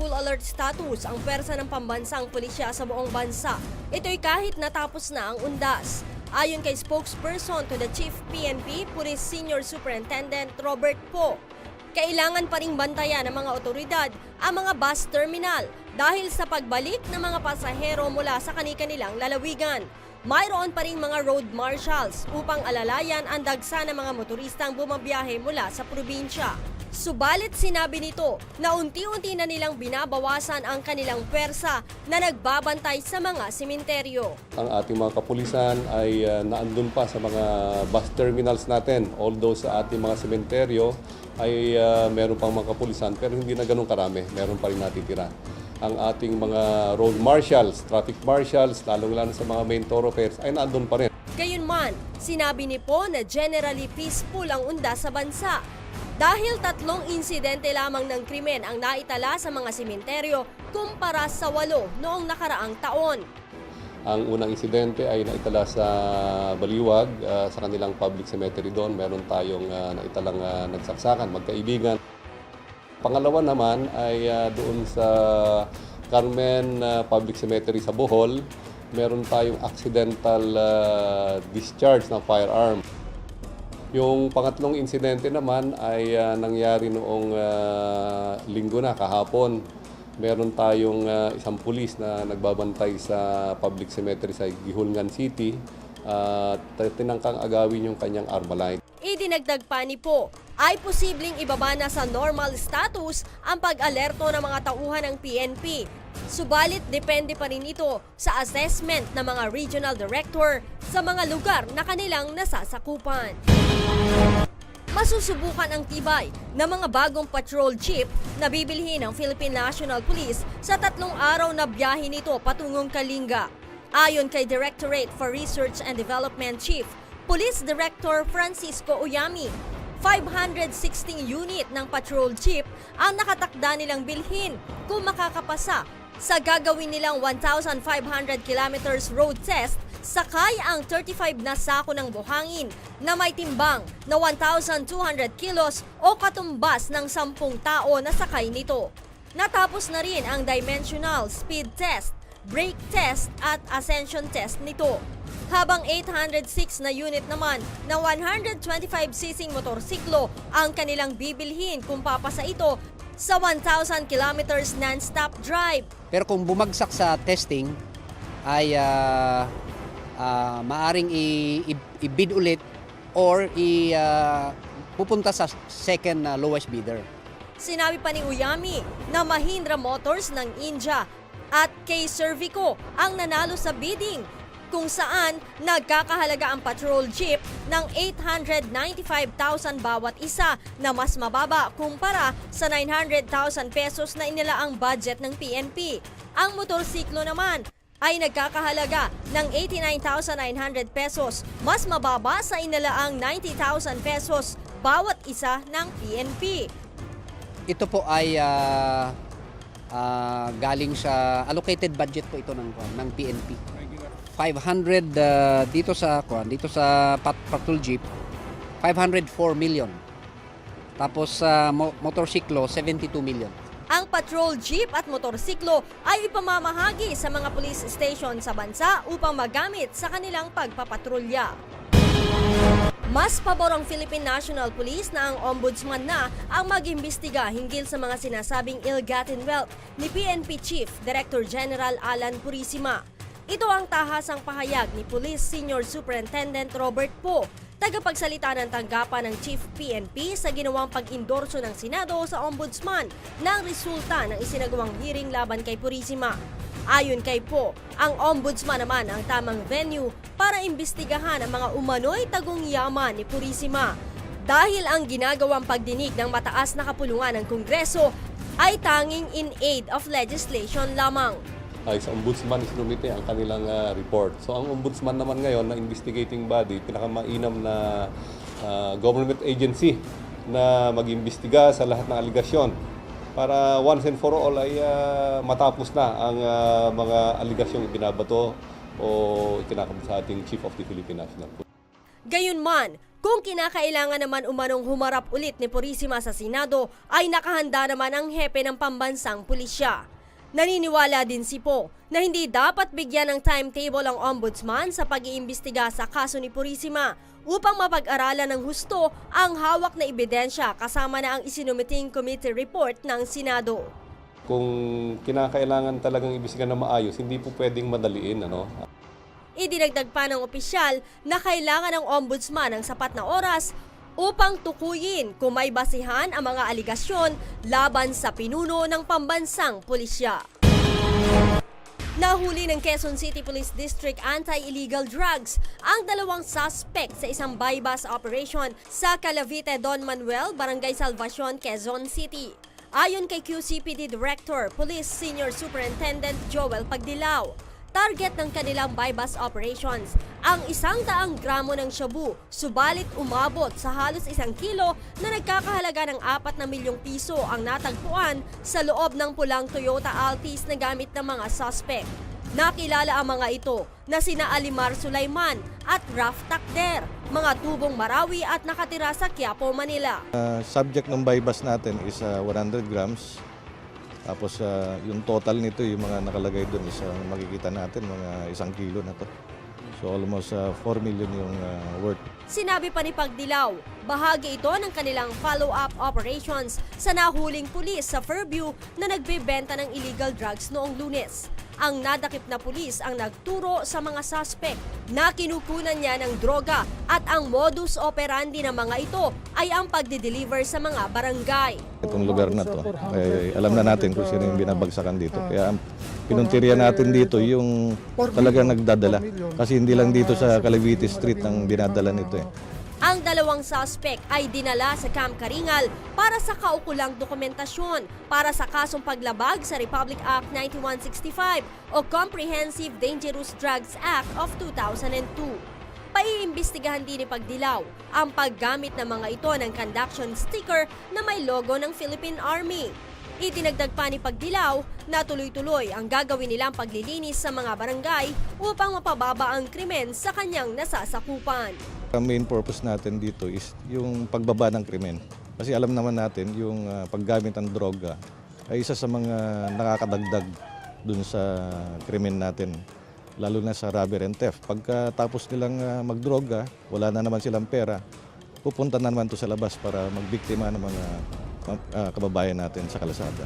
full alert status ang pwersa ng pambansang pulisya sa buong bansa. Ito'y kahit natapos na ang undas. Ayon kay spokesperson to the Chief PNP, Police Senior Superintendent Robert Poe, kailangan pa ring bantayan ng mga otoridad ang mga bus terminal dahil sa pagbalik ng mga pasahero mula sa kani-kanilang lalawigan. Mayroon pa ring mga road marshals upang alalayan ang dagsa ng mga motoristang bumabiyahe mula sa probinsya. Subalit sinabi nito na unti-unti na nilang binabawasan ang kanilang pwersa na nagbabantay sa mga sementeryo. Ang ating mga kapulisan ay naandun pa sa mga bus terminals natin. Although sa ating mga sementeryo ay meron pang mga kapulisan pero hindi na ganun karami. Meron pa rin natitira. Ang ating mga road marshals, traffic marshals, lalong-lalo sa mga main thoroughfares ay naandun pa rin. Gayunman, sinabi ni Poe na generally peaceful ang undas sa bansa. Dahil 3 insidente lamang ng krimen ang naitala sa mga sementeryo kumpara sa 8 noong nakaraang taon. Ang unang insidente ay naitala sa Baliwag, sa kanilang public cemetery doon. Meron tayong naitalang nagsaksakan, magkaibigan. Pangalawa naman ay doon sa Carmen Public Cemetery sa Bohol. Meron tayong accidental discharge ng firearm. Yung pangatlong insidente naman ay nangyari noong linggo na, kahapon. Meron tayong isang pulis na nagbabantay sa public cemetery sa Gihulngan City at tinangkang agawin yung kanyang Armalite. Idinagdag pa ni Poe, ay posibleng ibaba na sa normal status ang pag-alerto ng mga tauhan ng PNP. Subalit depende pa rin ito sa assessment ng mga regional director sa mga lugar na kanilang nasasakupan. Masusubukan ang tibay ng mga bagong patrol jeep na bibilhin ng Philippine National Police sa 3 araw na biyahe nito patungong Kalinga. Ayon kay Directorate for Research and Development Chief Police Director Francisco Uyami, 516 unit ng patrol jeep ang nakatakda nilang bilhin kung makakapasa sa gagawin nilang 1,500 kilometers road test. Sakay ang 35 na sako ng buhangin na may timbang na 1,200 kilos o katumbas ng 10 tao na sakay nito. Natapos na rin ang dimensional speed test, brake test at ascension test nito. Habang 806 na unit naman na 125cc motorsiklo ang kanilang bibilhin kung papasa ito sa 1,000 kilometers non-stop drive. Pero kung bumagsak sa testing ay maaring i-bid ulit or pupunta sa second lowest bidder. Sinabi pa ni Uyami na Mahindra Motors ng India at K-Servico ang nanalo sa bidding kung saan nagkakahalaga ang patrol jeep ng 895,000 bawat isa na mas mababa kumpara sa 900,000 pesos na inilaang budget ng PNP. Ang motorsiklo naman ay nagkakahalaga ng 89,900 pesos, mas mababa sa inalaang 90,000 pesos bawat isa ng PNP. Ito po ay galing sa allocated budget po ito ng PNP. 500 dito sa patrol jeep, 504 million. Tapos sa motorsiklo, 72 million. Ang patrol jeep at motorsiklo ay ipamamahagi sa mga police station sa bansa upang magamit sa kanilang pagpapatrolya. Mas pabor ang Philippine National Police na ang ombudsman na ang mag-imbestiga hinggil sa mga sinasabing ill-gotten wealth ni PNP Chief Director General Alan Purisima. Ito ang tahasang pahayag ni Police Senior Superintendent Robert Poe, tagapagsalita ng tanggapan ng Chief PNP sa ginawang pag-endorso ng Senado sa Ombudsman ng resulta ng isinagawang hearing laban kay Purisima. Ayon kay Poe, ang Ombudsman naman ang tamang venue para imbestigahan ang mga umano'y tagong yaman ni Purisima dahil ang ginagawang pagdinig ng mataas na kapulungan ng Kongreso ay tanging in aid of legislation lamang. Ay sa ombudsman sinumite ang kanilang report. So ang ombudsman naman ngayon na investigating body, pinakamainam na government agency na mag-imbestiga sa lahat ng aligasyon para once and for all ay matapos na ang mga aligasyong ibinabato o ikinakabit sa ating Chief of the Philippine National Police. Gayunman, kung kinakailangan naman umanong humarap ulit ni Purisima sa Senado, ay nakahanda naman ang hepe ng pambansang pulisya. Naniniwala din si Po na hindi dapat bigyan ng timetable ang ombudsman sa pag-iimbestiga sa kaso ni Purisima upang mapag-aralan ng husto ang hawak na ebidensya kasama na ang isinumiting committee report ng Senado. Kung kinakailangan talagang ibisigan na maayos, hindi po pwedeng madaliin. Idinagdag pa ng opisyal na kailangan ng ombudsman ng sapat na oras upang tukuyin kung may basihan ang mga aligasyon laban sa pinuno ng pambansang pulisya. Nahuli ng Quezon City Police District Anti-Illegal Drugs ang 2 suspect sa isang buy-bus operation sa Calavite Don Manuel, Barangay Salvacion, Quezon City. Ayon kay QCPD Director, Police Senior Superintendent Joel Pagdilaw, target ng kanilang buy-bus operations ang 100 gramo ng shabu, subalit umabot sa halos 1 kilo na nagkakahalaga ng 4 na milyong piso ang natagpuan sa loob ng pulang Toyota Altis na gamit ng mga suspect. Nakilala ang mga ito na sina Alimar Sulaiman at Raf Takder, mga tubong Marawi at nakatira sa Quiapo, Manila. Subject ng buy-bus natin is 100 grams. Tapos yung total nito, yung mga nakalagay doon is makikita natin mga 1 kilo na to. So almost 4 million yung worth. Sinabi pa ni Pagdilaw, bahagi ito ng kanilang follow-up operations sa nahuling pulis sa Fairview na nagbebenta ng illegal drugs noong Lunes. Ang nadakip na pulis ang nagturo sa mga suspect na kinukunan niya ng droga at ang modus operandi ng mga ito ay ang pagde-deliver sa mga barangay. Itong lugar na to, alam na natin kung sino yung binabagsakan dito. Kaya ang pinuntirya natin dito yung talagang nagdadala. Kasi hindi lang dito sa Calavite Street ang dinadala nito eh. Ang 2 suspect ay dinala sa Camp Karingal para sa kaukulang dokumentasyon para sa kasong paglabag sa Republic Act 9165 o Comprehensive Dangerous Drugs Act of 2002. Paiimbestigahan din ni Pagdilaw ang paggamit ng mga ito ng conduction sticker na may logo ng Philippine Army. Itinagdag pa ni Pagdilaw na tuloy-tuloy ang gagawin nilang paglilinis sa mga barangay upang mapababa ang krimen sa kanyang nasasakupan. Ang main purpose natin dito is yung pagbaba ng krimen. Kasi alam naman natin yung paggamit ng droga ay isa sa mga nakakadagdag dun sa krimen natin. Lalo na sa robbery and theft. Pagkatapos nilang magdroga, wala na naman silang pera, pupunta na naman to sa labas para magbiktima ng mga kababayan natin sa kalsada.